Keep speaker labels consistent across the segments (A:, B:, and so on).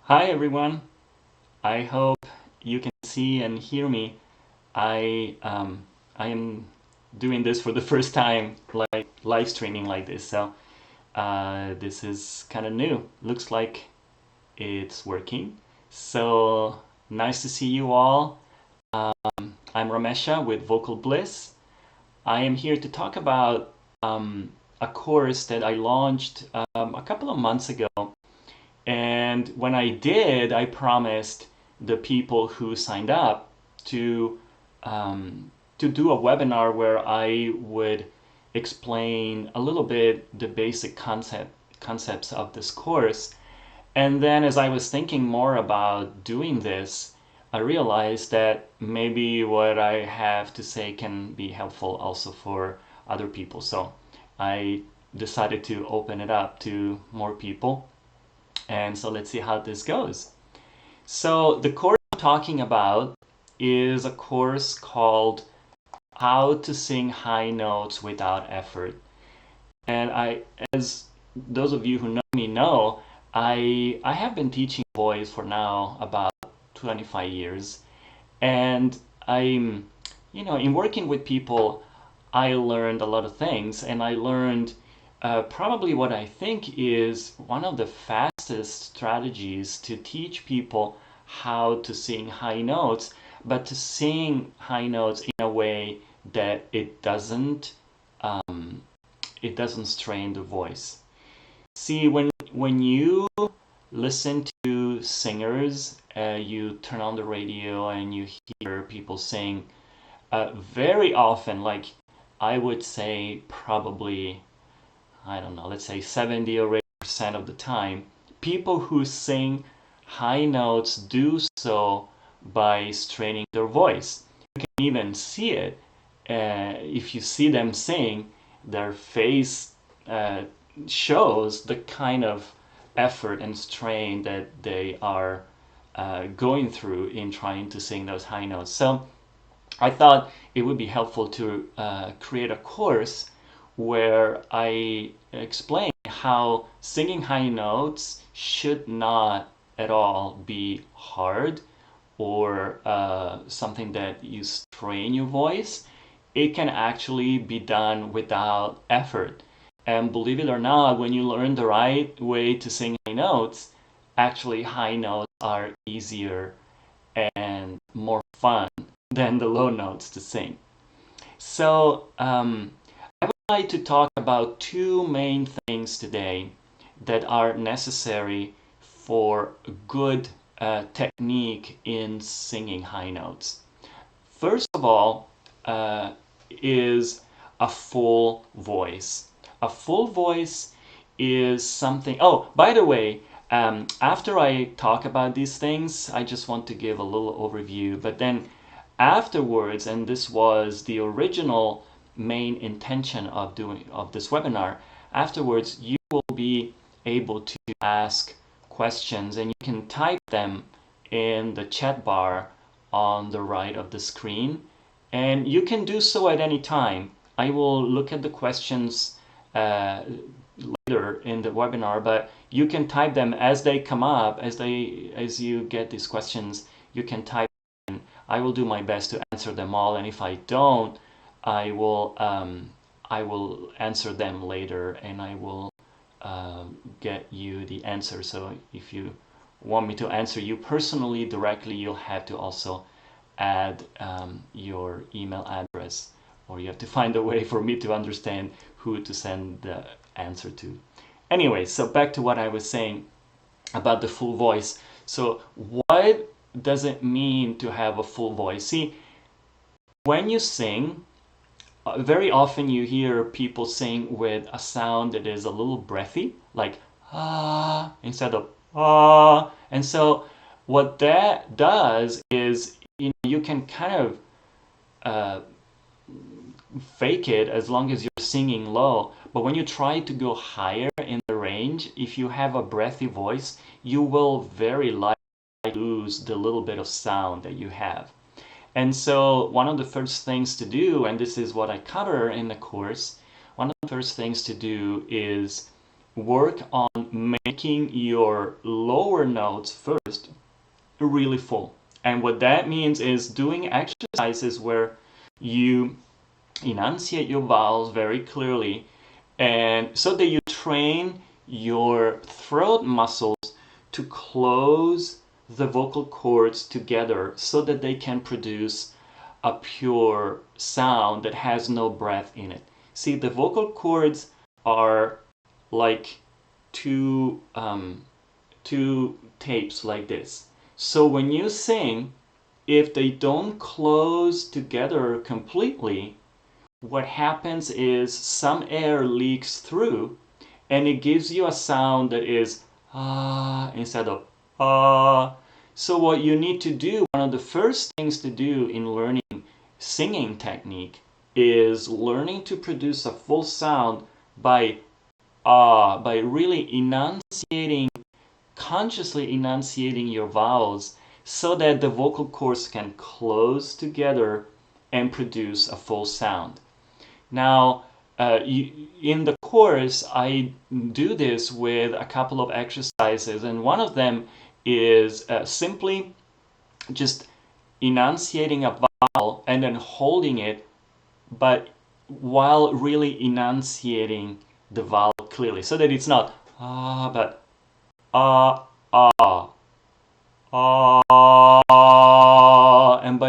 A: Hi everyone. I hope you can see and hear me. I am doing this for the first time, like live streaming like this. So this is kind of new. Looks like it's working. So nice to see you all. I'm Ramesha with Vocal Bliss. I am here to talk about a course that I launched a couple of months ago. And when I did, I promised the people who signed up to to do a webinar where I would explain a little bit the basic concepts of this course. And then as I was thinking more about doing this, I realized that maybe what I have to say can be helpful also for other people. So I decided to open it up to more people. And so let's see how this goes. So the course I'm talking about is a course called How to Sing High Notes Without Effort. And as those of you who know me know, I have been teaching voice for now about 25 years. And in working with people, I learned a lot of things, and I learned probably what I think is one of the fastest strategies to teach people how to sing high notes, but to sing high notes in a way that it doesn't strain the voice. See, when you listen to singers, you turn on the radio and you hear people sing. Very often, like I would say probably, I don't know, let's say 70 or 80% of the time, people who sing high notes do so by straining their voice. You can even see it. If you see them sing, their face uh, shows the kind of effort and strain that they are going through in trying to sing those high notes. So I thought it would be helpful to create a course where I explain how singing high notes should not at all be hard or something that you strain your voice. It can actually be done without effort. And believe it or not, when you learn the right way to sing high notes, actually high notes are easier and more fun than the low notes to sing. So I would like to talk about two main things today that are necessary for good technique in singing high notes. First of all, is a full voice. A full voice is something. Oh, by the way, after I talk about these things, I just want to give a little overview. But then afterwards, and this was the original main intention of this webinar, afterwards you will be able to ask questions and you can type them in the chat bar on the right of the screen, and you can do so at any time. I will look at the questions later in the webinar, but you can type them as they come up, as you get these questions, you can type in. I will do my best to answer them all, and if I don't, I will answer them later, and I will get you the answer. So if you want me to answer you personally directly, you'll have to also add your email address, or you have to find a way for me to understand who to send the answer to. Anyway, so back to what I was saying about the full voice. So what does it mean to have a full voice? See, when you sing, very often you hear people sing with a sound that is a little breathy, like ah instead of ah. And so what that does is, you can kind of uh, fake it as long as you're singing low. But when you try to go higher in the range, if you have a breathy voice, you will very likely lose the little bit of sound that you have. And so one of the first things to do, and this is what I cover in the course, one of the first things to do is work on making your lower notes first really full. And what that means is doing exercises where you enunciate your vowels very clearly, and so that you train your throat muscles to close the vocal cords together so that they can produce a pure sound that has no breath in it. See, the vocal cords are like two tapes like this. So when you sing, if they don't close together completely, what happens is some air leaks through and it gives you a sound that is ah instead of ah. So what you need to do, one of the first things to do in learning singing technique is learning to produce a full sound by by really enunciating, consciously enunciating your vowels so that the vocal cords can close together and produce a full sound. Now, in the course, I do this with a couple of exercises, and one of them is simply just enunciating a vowel and then holding it, but while really enunciating the vowel clearly, so that it's not ah, but ah, ah, ah, and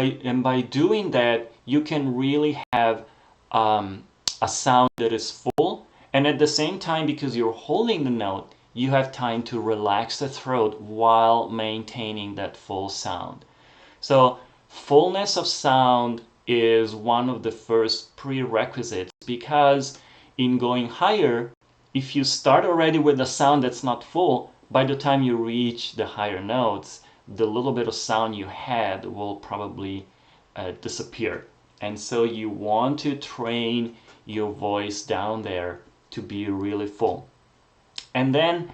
A: by doing that, you can really have a sound that is full, and at the same time, because you're holding the note, you have time to relax the throat while maintaining that full sound. So fullness of sound is one of the first prerequisites, because in going higher, if you start already with a sound that's not full, by the time you reach the higher notes, the little bit of sound you had will probably disappear. And so you want to train your voice down there to be really full. And then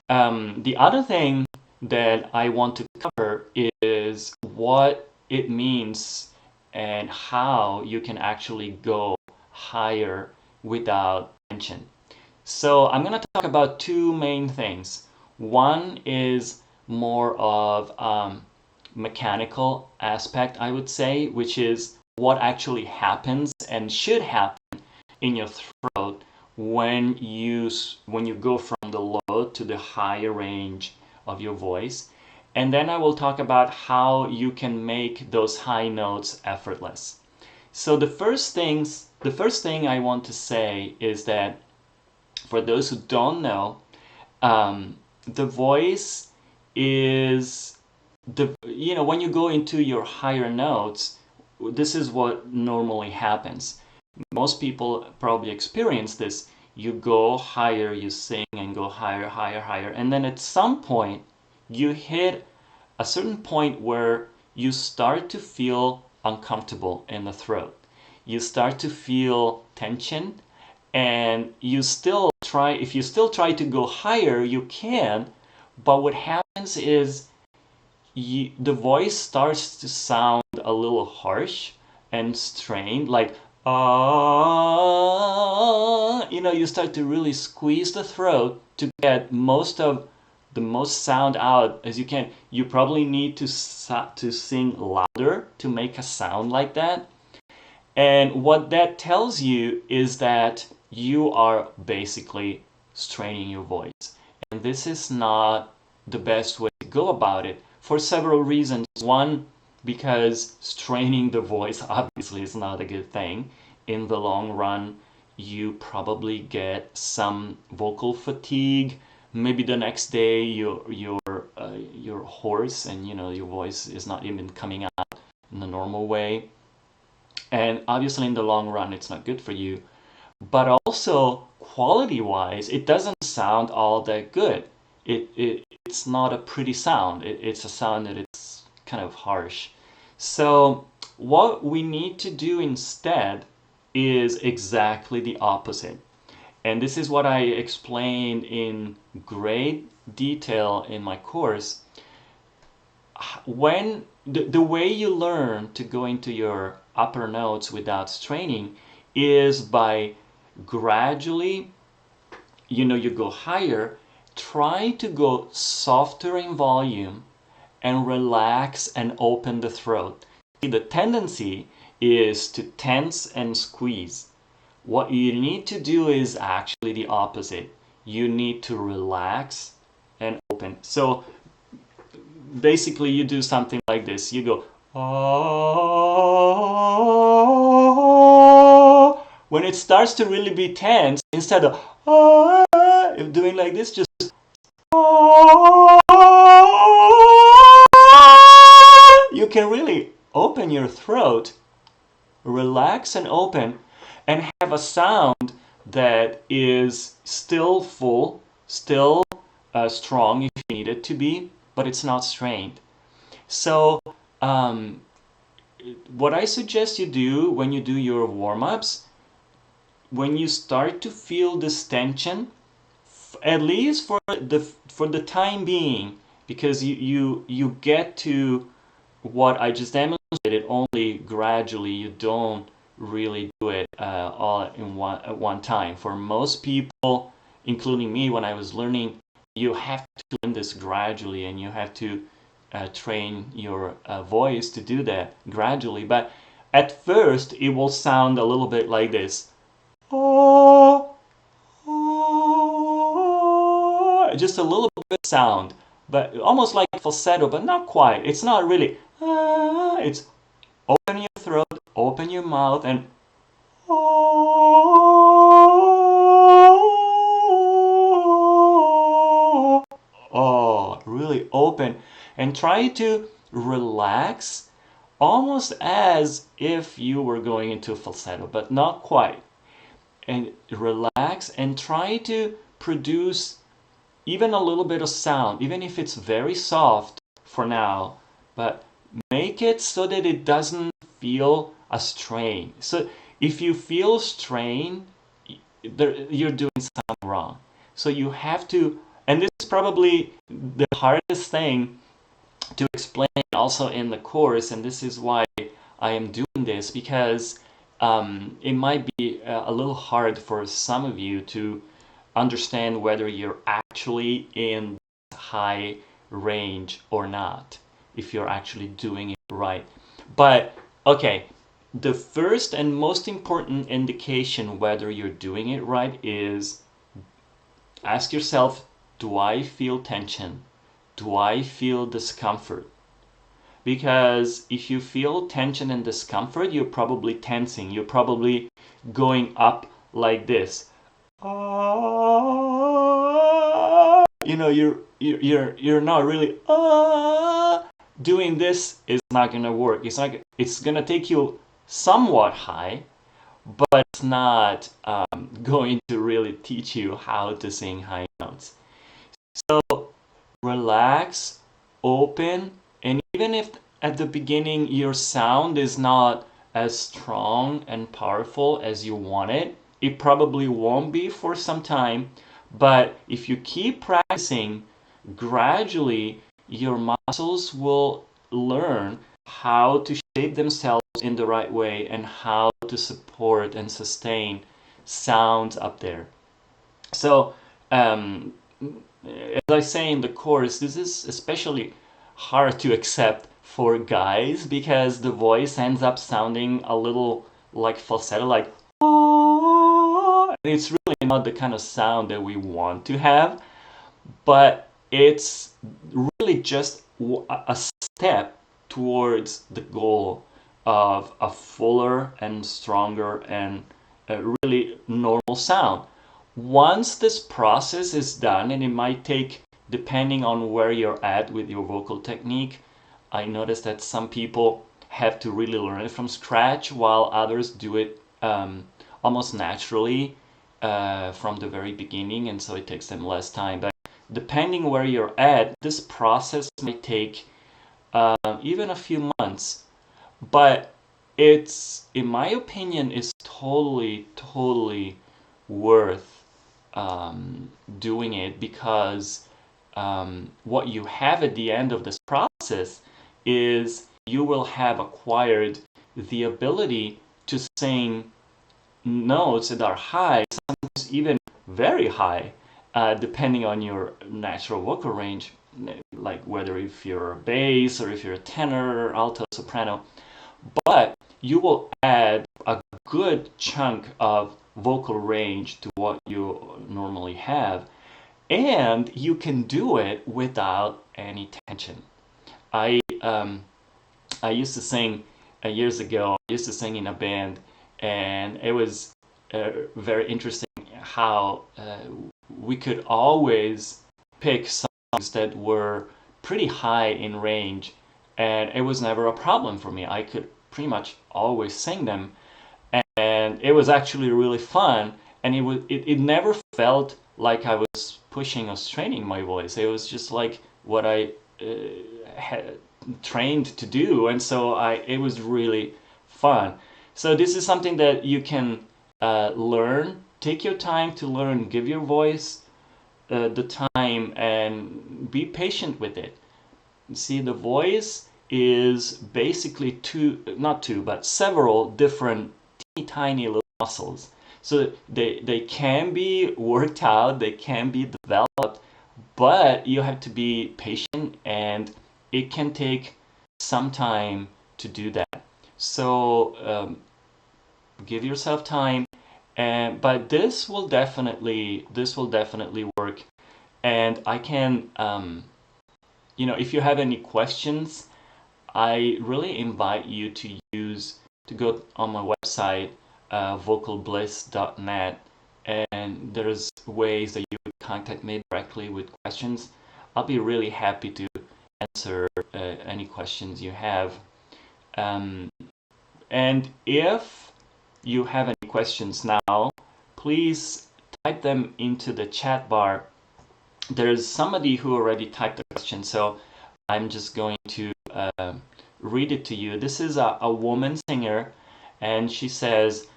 A: the other thing that I want to cover is what it means and how you can actually go higher without tension. So I'm going to talk about two main things. One is more of mechanical aspect, I would say, which is what actually happens and should happen in your throat when you go from the low to the higher range of your voice. And then I will talk about how you can make those high notes effortless. So the first thing I want to say is that for those who don't know, the voice is when you go into your higher notes, this is what normally happens. Most people probably experience this. You go higher, you sing and go higher, higher, higher, and then at some point you hit a certain point where you start to feel uncomfortable in the throat. You start to feel tension, and you still try, if you still try to go higher, you can, but what happens is the voice starts to sound a little harsh and strained, like you start to really squeeze the throat to get the most sound out as you can. You probably need to sing louder to make a sound like that. And what that tells you is that you are basically straining your voice. And this is not the best way to go about it for several reasons. One, because straining the voice obviously is not a good thing. In the long run, you probably get some vocal fatigue. Maybe the next day you're hoarse and your voice is not even coming out in the normal way. And obviously in the long run it's not good for you. But also quality-wise, it doesn't sound all that good. It's not a pretty sound. It's a sound that it's kind of harsh. So what we need to do instead is exactly the opposite. And this is what I explained in great detail in my course. When the way you learn to go into your upper notes without straining is by gradually you go higher, try to go softer in volume and relax and open the throat. See, the tendency is to tense and squeeze. What you need to do is actually the opposite. You need to relax and open. So basically you do something like this. You go, oh. When it starts to really be tense, instead of doing like this, just oh. You can really open your throat, relax and open, and have a sound that is still full, still strong if you need it to be, but it's not strained. So what I suggest you do when you do your warm-ups, when you start to feel this tension, at least for the time being, because you get to what I just demonstrated only gradually. You don't really do it all in at one time. For most people, including me, when I was learning, you have to learn this gradually, and you have to train your voice to do that gradually. But at first, it will sound a little bit like this. Oh, oh, just a little bit sound, but almost like falsetto, but not quite. It's not really. It's open your throat, open your mouth, and really open, and try to relax, almost as if you were going into falsetto, but not quite. And relax and try to produce even a little bit of sound, even if it's very soft for now, but make it so that it doesn't feel a strain. So if you feel strain, you're doing something wrong. So you have to, and this is probably the hardest thing to explain also in the course, and this is why I am doing this, because it might be a little hard for some of you to understand whether you're actually in high range or not, if you're actually doing it right. But okay, the first and most important indication whether you're doing it right is ask yourself, do I feel tension? Do I feel discomfort? Because if you feel tension and discomfort, you're probably tensing. You're probably going up like this. You're not really doing this is not gonna work. It's gonna take you somewhat high, but it's not going to really teach you how to sing high notes. So relax, open, and even if at the beginning your sound is not as strong and powerful as you want it, it probably won't be for some time, but if you keep practicing, gradually your muscles will learn how to shape themselves in the right way and how to support and sustain sounds up there. So as I say in the course, this is especially hard to accept for guys because the voice ends up sounding a little like falsetto, like oh, it's really not the kind of sound that we want to have, but it's really just a step towards the goal of a fuller and stronger and really normal sound. Once this process is done, and it might take, depending on where you're at with your vocal technique, I noticed that some people have to really learn it from scratch, while others do it almost naturally from the very beginning, and so it takes them less time. But depending where you're at, this process might take even a few months. But it's, in my opinion, is totally worth doing it, because what you have at the end of this process is you will have acquired the ability to sing notes that are high, sometimes even very high, depending on your natural vocal range, like whether if you're a bass or if you're a tenor, alto, soprano. But you will add a good chunk of vocal range to what you normally have, and you can do it without any tension. I used to sing years ago. I used to sing in a band, and it was very interesting how we could always pick songs that were pretty high in range, and it was never a problem for me. I could pretty much always sing them, and it was actually really fun. And it never felt like I was pushing or straining my voice. It was just like what I had trained to do, and so it was really fun. So this is something that you can learn. Take your time to learn. Give your voice the time and be patient with it. See, the voice is basically not two, but several different teeny tiny little muscles. So they can be worked out, they can be developed, but you have to be patient, and it can take some time to do that. So give yourself time, and but this will definitely work. And I can if you have any questions, I really invite you to go on my website, vocalbliss.net, and there's ways that you can contact me directly with questions. I'll be really happy to answer any questions you have. Um, and if you have any questions now, please type them into the chat bar. There's somebody who already typed a question, so I'm just going to read it to you. This is a woman singer, and she says,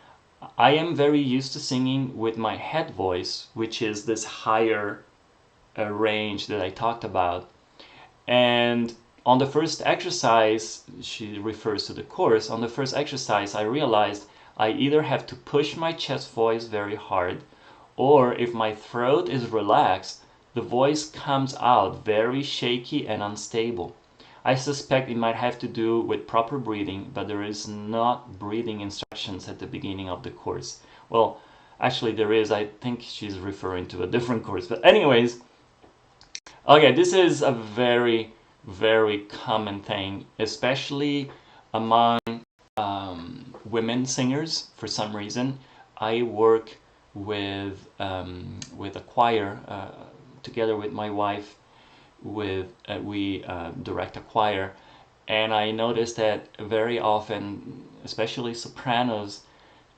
A: I am very used to singing with my head voice, which is this higher range that I talked about. And on the first exercise, she refers to the course, on the first exercise, I realized I either have to push my chest voice very hard, or if my throat is relaxed, the voice comes out very shaky and unstable. I suspect it might have to do with proper breathing, but there is not breathing instructions at the beginning of the course. Well, actually there is. I think she's referring to a different course. But anyways, okay, this is a very, very common thing, especially among women singers. For some reason, I work with a choir together with my wife. We direct a choir, and I noticed that very often, especially sopranos,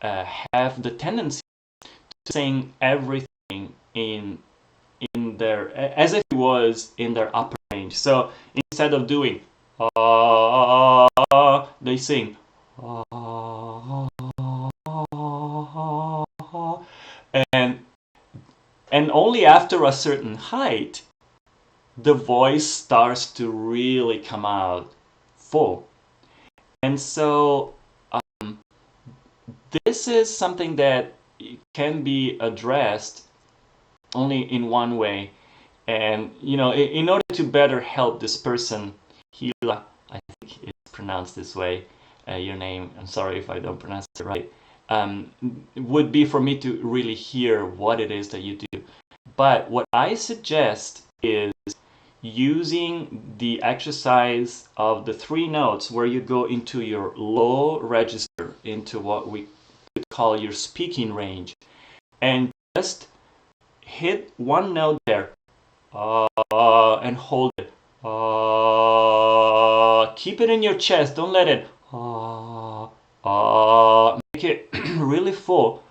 A: have the tendency to sing everything in their as if it was in their upper range. So instead of doing they sing and and only after a certain height the voice starts to really come out full. And so this is something that can be addressed only in one way. And in order to better help this person, Hila, I think it's pronounced this way, your name, I'm sorry if I don't pronounce it right, would be for me to really hear what it is that you do. But what I suggest is using the exercise of the 3 notes, where you go into your low register, into what we could call your speaking range, and just hit one note there, and hold it. Keep it in your chest, don't let it make it really full.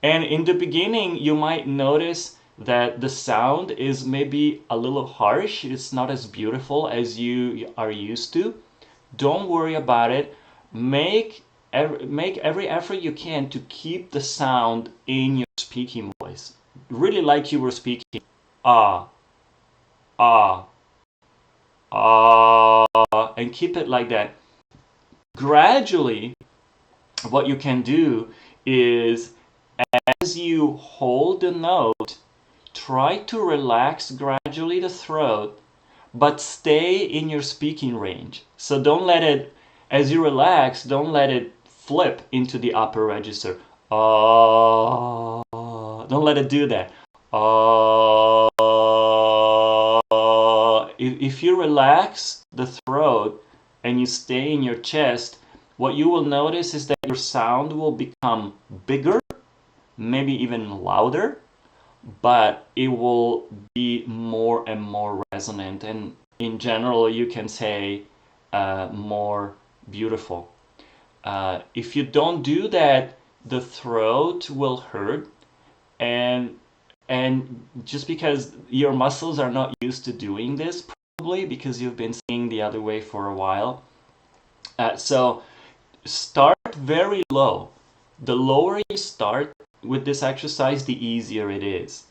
A: And in the beginning, you might notice that the sound is maybe a little harsh. It's not as beautiful as you are used to. Don't worry about it. Make every effort you can to keep the sound in your speaking voice. Really like you were speaking. Ah, ah, ah, and keep it like that. gradually, what you can do is, as you hold the note, try to relax gradually the throat, but stay in your speaking range. So don't let it, as you relax, don't let it flip into the upper register. Don't let it do that. If you relax the throat and you stay in your chest, what you will notice is that your sound will become bigger, maybe even louder, but it will be more and more resonant, and in general you can say more beautiful. If you don't do that, the throat will hurt, and just because your muscles are not used to doing this, probably because you've been singing the other way for a while. So start very low. The lower you start with this exercise, the easier it is.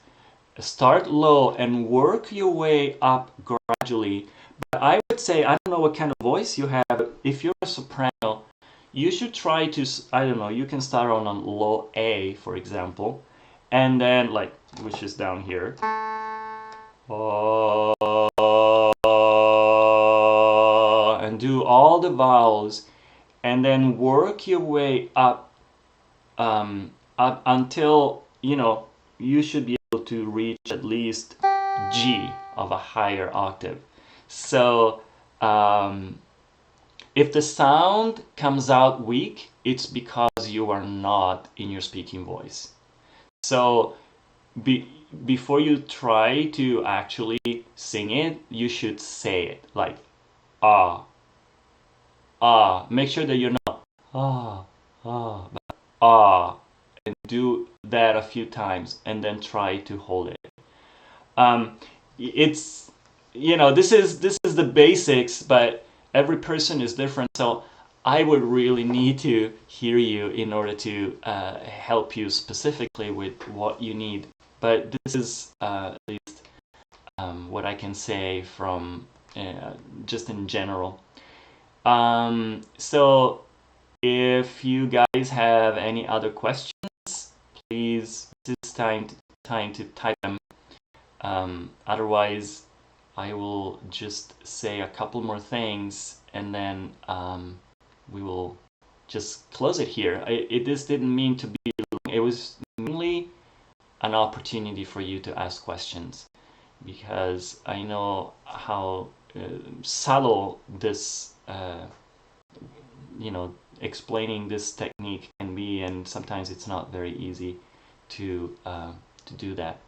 A: Start low and work your way up gradually. But I would say, I don't know what kind of voice you have, but if you're a soprano, you should try to, I don't know, you can start on a low A, for example, and then, like, which is down here. And do all the vowels, and then work your way up, up until, you should be able to reach at least G of a higher octave. So if the sound comes out weak, it's because you are not in your speaking voice. So before you try to actually sing it, you should say it like ah, ah. Make sure that you're not ah, ah, but ah, and do that a few times, and then try to hold it. It's, this is the basics, but every person is different, so I would really need to hear you in order to help you specifically with what you need. But this is at least what I can say from just in general. So if you guys have any other questions, please, this is time to type them. Otherwise, I will just say a couple more things, and then we will just close it here. This didn't mean to be long. It was mainly an opportunity for you to ask questions, because I know how subtle this, explaining this technique can be, and sometimes it's not very easy to do that.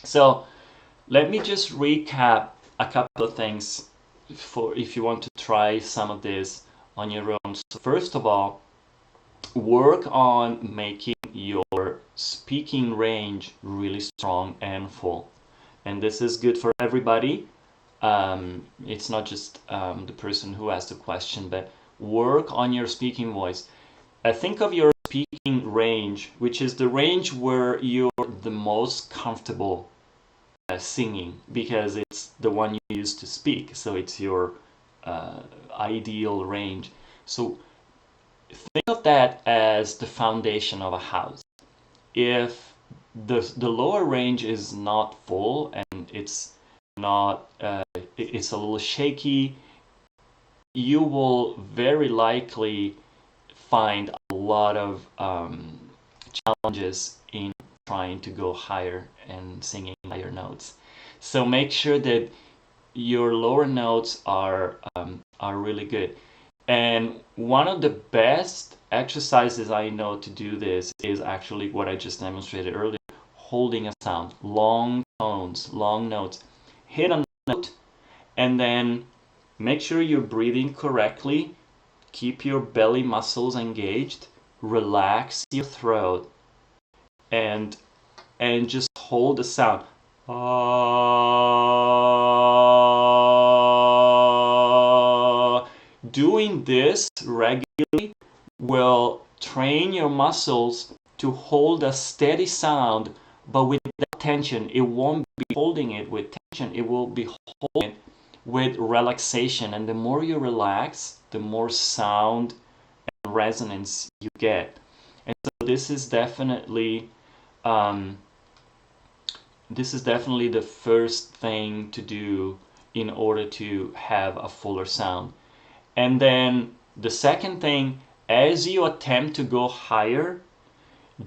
A: So let me just recap a couple of things for if you want to try some of this on your own. So first of all, work on making your speaking range really strong and full. And this is good for everybody. It's not just the person who asked the question, but work on your speaking voice. Think of your speaking range, which is the range where you're the most comfortable singing, because it's the one you use to speak, so it's your ideal range. So think of that as the foundation of a house. If the lower range is not full and it's not it's a little shaky, you will very likely find a lot of challenges in trying to go higher and singing higher notes. So make sure that your lower notes are really good. And one of the best exercises I know to do this is actually what I just demonstrated earlier, holding a sound, long tones, long notes. Hit a note and then make sure you're breathing correctly. Keep your belly muscles engaged, relax your throat, and just hold the sound. Doing this regularly will train your muscles to hold a steady sound, but with tension. It won't be holding it with tension, it will be holding it with relaxation, and the more you relax, the more sound and resonance you get. And so um, this is definitely the first thing to do in order to have a fuller sound. And then the second thing, as you attempt to go higher,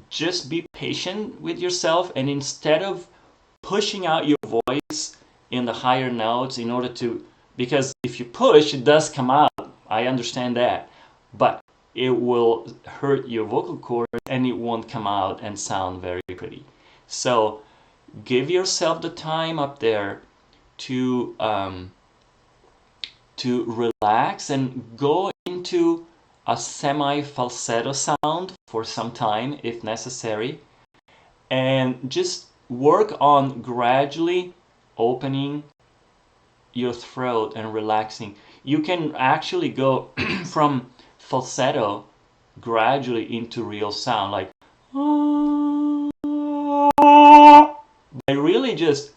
A: just be patient with yourself, and instead of pushing out your voice in the higher notes in order to, because if you push, it does come out. I understand that, but it will hurt your vocal cords and it won't come out and sound very pretty. So give yourself the time up there to relax and go into a semi-falsetto sound for some time if necessary, and just work on gradually opening your throat and relaxing. You can actually go from falsetto gradually into real sound, like by really just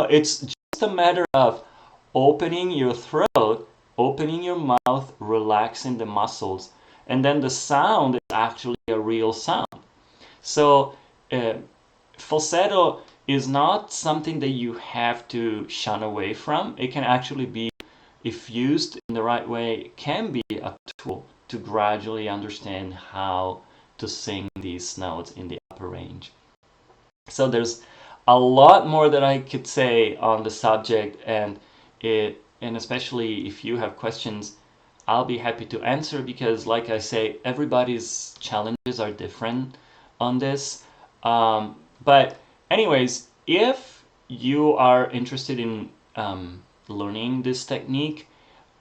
A: it's just a matter of opening your throat, opening your mouth, relaxing the muscles, and then the sound is actually a real sound. So falsetto is not something that you have to shun away from. It can actually be, if used in the right way, it can be a tool to gradually understand how to sing these notes in the upper range. So there's a lot more that I could say on the subject, and especially if you have questions, I'll be happy to answer, because like I say, everybody's challenges are different on this. But anyways, if you are interested in learning this technique,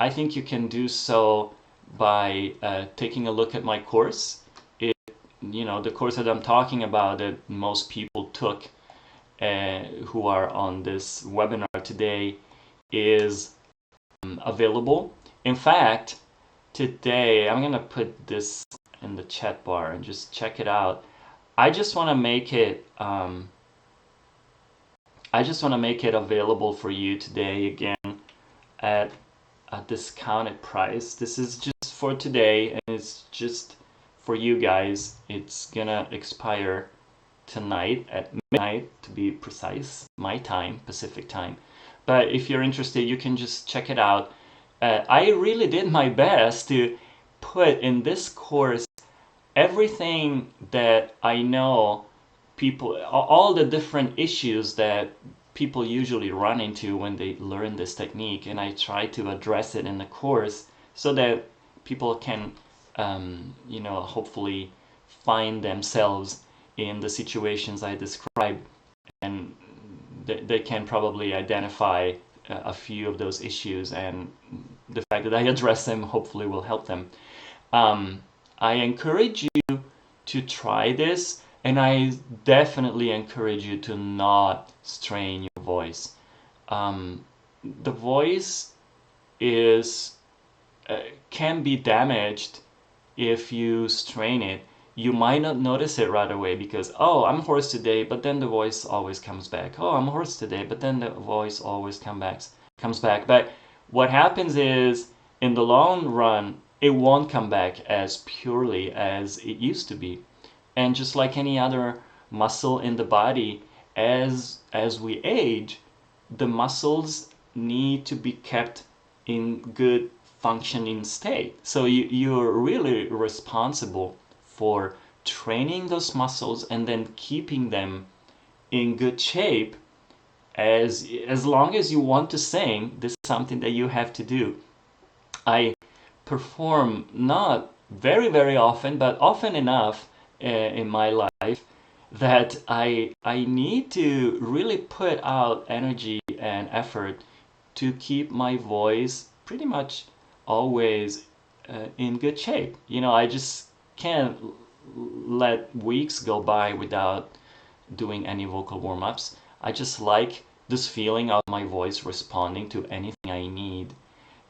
A: I think you can do so by taking a look at my course. The course that I'm talking about, that most people took who are on this webinar today, is available. In fact, today I'm gonna put this in the chat bar and just check it out. I just want to make it available for you today again at a discounted price. This is just for today, and it's just for you guys. It's gonna expire tonight at midnight, to be precise, my time, Pacific time. But if you're interested, you can just check it out. I really did my best to put in this course everything that I know people, all the different issues that people usually run into when they learn this technique, and I try to address it in the course so that people can, hopefully find themselves in the situations I described, and they can probably identify a few of those issues, and the fact that I address them hopefully will help them. I encourage you to try this, and I definitely encourage you to not strain your voice. The voice is can be damaged if you strain it. You might not notice it right away because, oh, I'm hoarse today, but then the voice always comes back. Oh, I'm hoarse today, but then the voice always comes back. But what happens is, in the long run, it won't come back as purely as it used to be. And just like any other muscle in the body, as we age, the muscles need to be kept in good functioning state. So you're really responsible for training those muscles and then keeping them in good shape. As long as you want to sing, this is something that you have to do. I perform not very, very often, but often enough in my life that I need to really put out energy and effort to keep my voice pretty much always in good shape. I just can't let weeks go by without doing any vocal warm-ups. I just like this feeling of my voice responding to anything I need.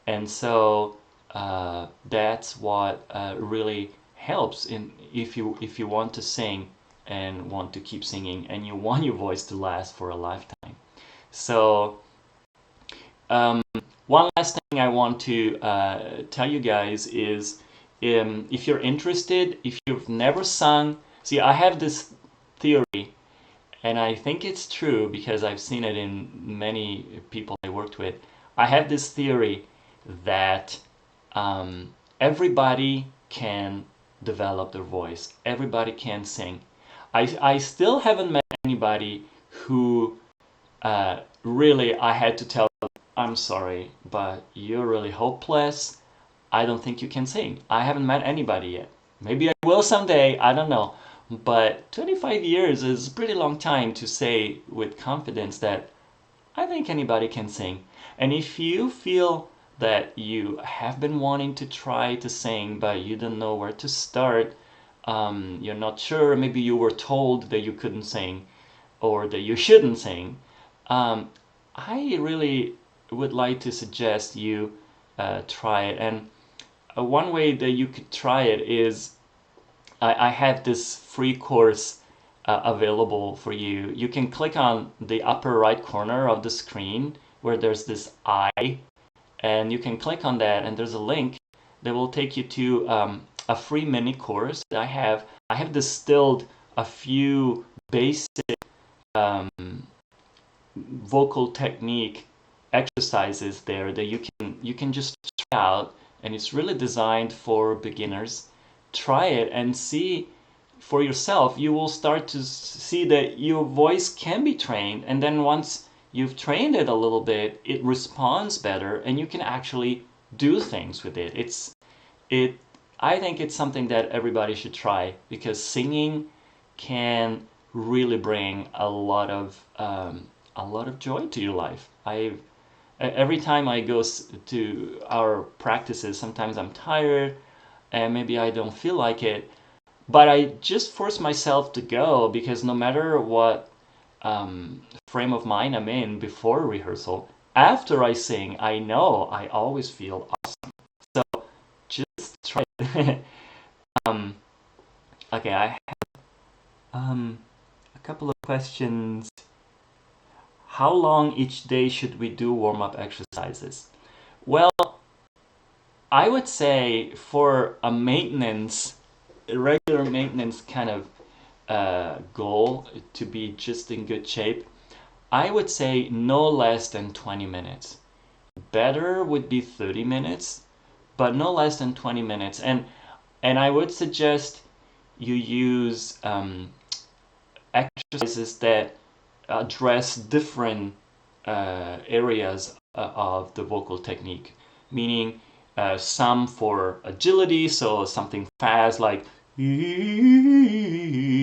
A: And so that's what really helps if you want to sing and want to keep singing, and you want your voice to last for a lifetime. So um, one last thing I want to tell you guys is, if you're interested, if you've never sung, see, I have this theory, and I think it's true because I've seen it in many people I worked with. I have this theory that everybody can develop their voice. Everybody can sing. I still haven't met anybody who really I had to tell them, I'm sorry, but you're really hopeless. I don't think you can sing. I haven't met anybody yet. Maybe I will someday, I don't know. But 25 years is a pretty long time to say with confidence that I think anybody can sing. And if you feel that you have been wanting to try to sing, but you don't know where to start, you're not sure, maybe you were told that you couldn't sing or that you shouldn't sing, I really would like to suggest you try it. And one way that you could try it is I have this free course available for you. You can click on the upper right corner of the screen where there's this eye, and you can click on that, and there's a link that will take you to a free mini course that I have. I have distilled a few basic vocal technique exercises there that you can just try out, and it's really designed for beginners. Try it and see for yourself. You will start to see that your voice can be trained, and then once you've trained it a little bit, it responds better, and you can actually do things with it. I think it's something that everybody should try, because singing can really bring a lot of joy to your life. Every time I go to our practices, sometimes I'm tired and maybe I don't feel like it, but I just force myself to go, because no matter what frame of mind I'm in before rehearsal, after I sing, I know I always feel awesome. So just try it. Okay, I have a couple of questions. How long each day should we do warm-up exercises? Well, I would say for a regular maintenance kind of goal to be just in good shape, I would say no less than 20 minutes. Better would be 30 minutes, but no less than 20 minutes. And I would suggest you use exercises that address different areas of the vocal technique, meaning some for agility, so something fast like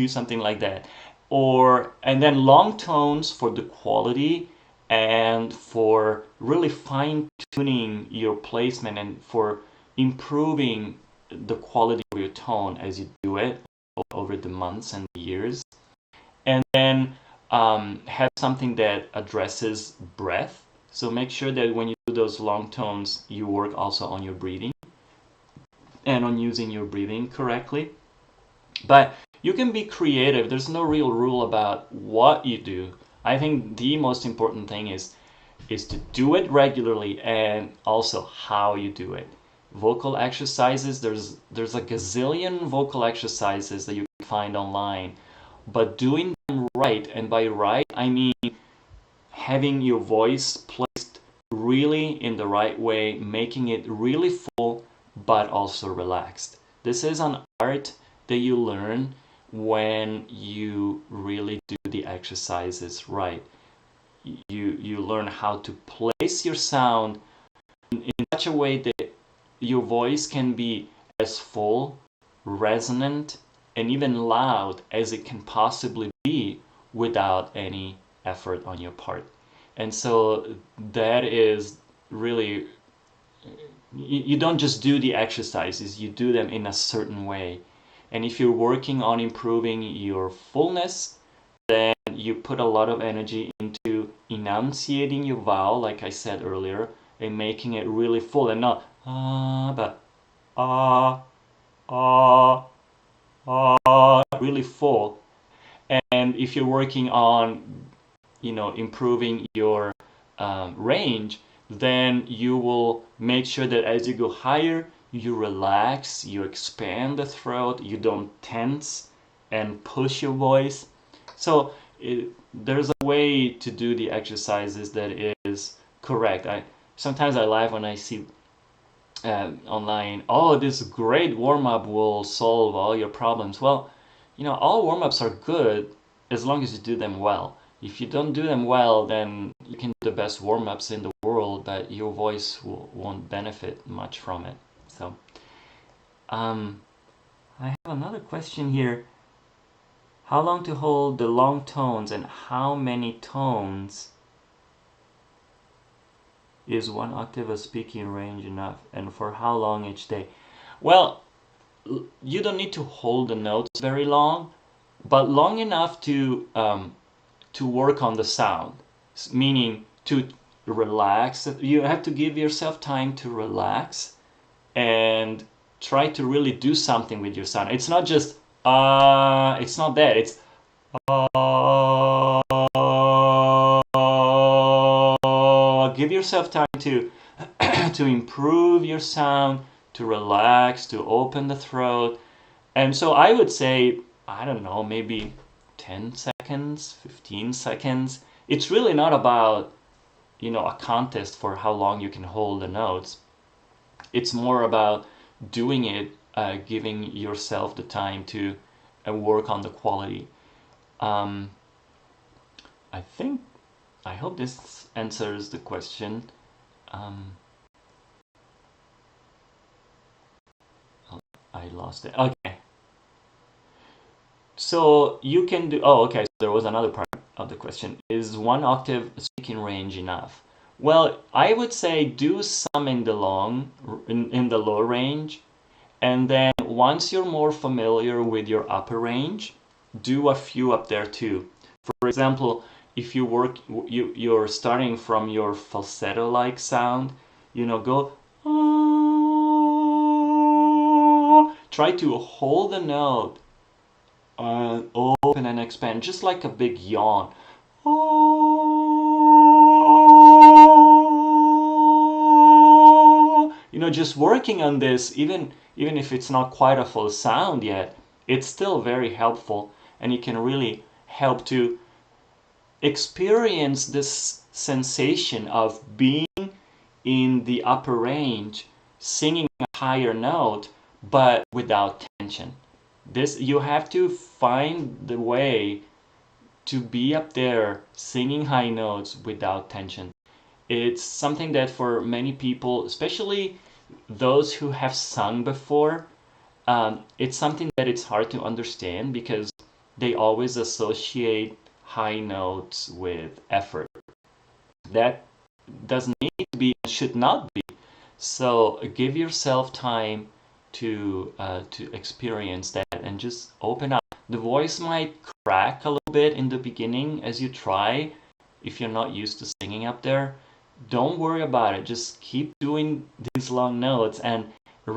A: something like that, and then long tones for the quality and for really fine-tuning your placement and for improving the quality of your tone as you do it over the months and the years. And then have something that addresses breath. So make sure that when you do those long tones, you work also on your breathing and on using your breathing correctly. But you can be creative. There's no real rule about what you do. I think the most important thing is to do it regularly, and also how you do it. Vocal exercises, there's a gazillion vocal exercises that you can find online, but doing them right, and by right I mean having your voice placed really in the right way, making it really full but also relaxed. This is an art that you learn when you really do the exercises right. You learn how to place your sound in such a way that your voice can be as full, resonant, and even loud as it can possibly be without any effort on your part. And so that is really, you don't just do the exercises, you do them in a certain way. And if you're working on improving your fullness, then you put a lot of energy into enunciating your vowel, like I said earlier, and making it really full, and not but ah, ah, ah, really full. And if you're working on, improving your range, then you will make sure that as you go higher, you relax, you expand the throat, you don't tense and push your voice. So there's a way to do the exercises that is correct. Sometimes I laugh when I see online, oh, this great warm-up will solve all your problems. Well, all warm-ups are good as long as you do them well. If you don't do them well, then you can do the best warm-ups in the world, but your voice won't benefit much from it. So I have another question here. How long to hold the long tones, and how many tones is one octave of speaking range enough, and for how long each day? Well, you don't need to hold the notes very long, but long enough to work on the sound, meaning to relax. You have to give yourself time to relax and try to really do something with your sound. It's not just it's not that. It's give yourself time to to improve your sound, to relax, to open the throat. And so I would say, I don't know, maybe 10 seconds, 15 seconds. It's really not about, a contest for how long you can hold the notes. It's more about doing it, giving yourself the time to work on the quality. I hope this answers the question. I lost it. Okay. So you can do, okay, so there was another part of the question. Is one octave speaking range enough? Well, I would say do some in the low range, and then once you're more familiar with your upper range, do a few up there too. For example, if you're starting from your falsetto-like sound, go, try to hold the note, open and expand, just like a big yawn. Just working on this, even if it's not quite a full sound yet, it's still very helpful, and it can really help to experience this sensation of being in the upper range, singing a higher note, but without tension. You have to find the way to be up there singing high notes without tension. It's something that for many people, especially those who have sung before, it's something that it's hard to understand because they always associate high notes with effort. That doesn't need to be, should not be. So give yourself time to experience that and just open up. The voice might crack a little bit in the beginning as you try. If you're not used to singing up there, don't worry about it. Just keep doing these long notes and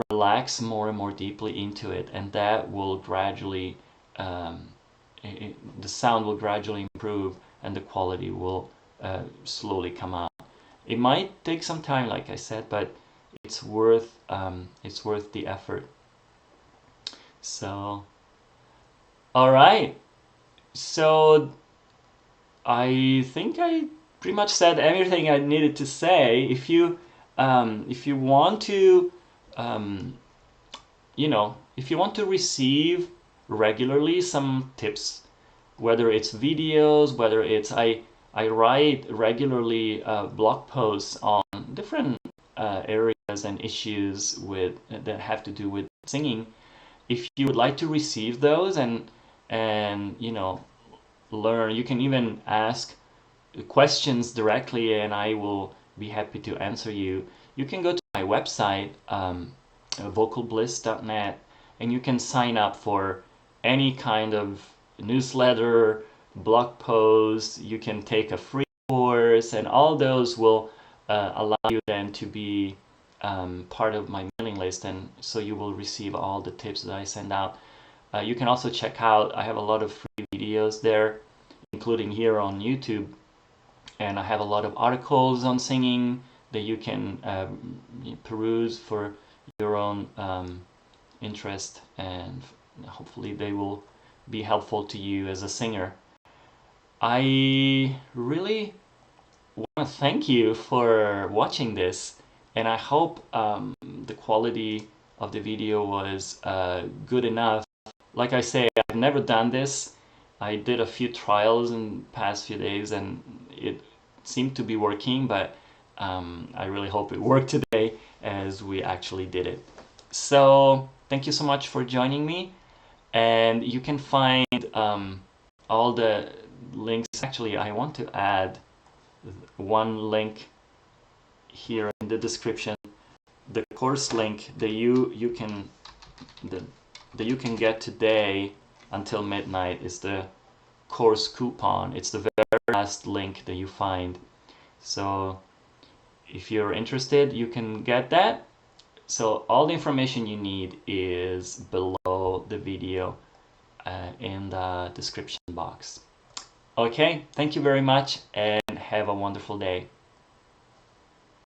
A: relax more and more deeply into it, and that will gradually the sound will gradually improve and the quality will slowly come out. It might take some time, like I said, but it's worth the effort. So, all right. So I think I pretty much said everything I needed to say. If you want to, if you want to receive regularly some tips, whether it's videos, whether it's I write regularly blog posts on different areas and issues that have to do with singing. If you would like to receive those and learn, you can even ask questions directly, and I will be happy to answer you. You can go to my website, vocalbliss.net, and you can sign up for any kind of newsletter, blog post. You can take a free course, and all those will allow you then to be part of my mailing list, and so you will receive all the tips that I send out. You can also check out, I have a lot of free videos there, including here on YouTube. And I have a lot of articles on singing that you can peruse for your own interest, and hopefully they will be helpful to you as a singer. I really want to thank you for watching this, and I hope the quality of the video was good enough. Like I say, I've never done this. I did a few trials in the past few days and it seemed to be working, but I really hope it worked today as we actually did it. So thank you so much for joining me, and you can find all the links. Actually, I want to add one link here in the description. The course link that you can get today until midnight is the course coupon. It's the very last link that you find. So if you're interested, you can get that. So all the information you need is below the video in the description box. Okay, thank you very much and have a wonderful day.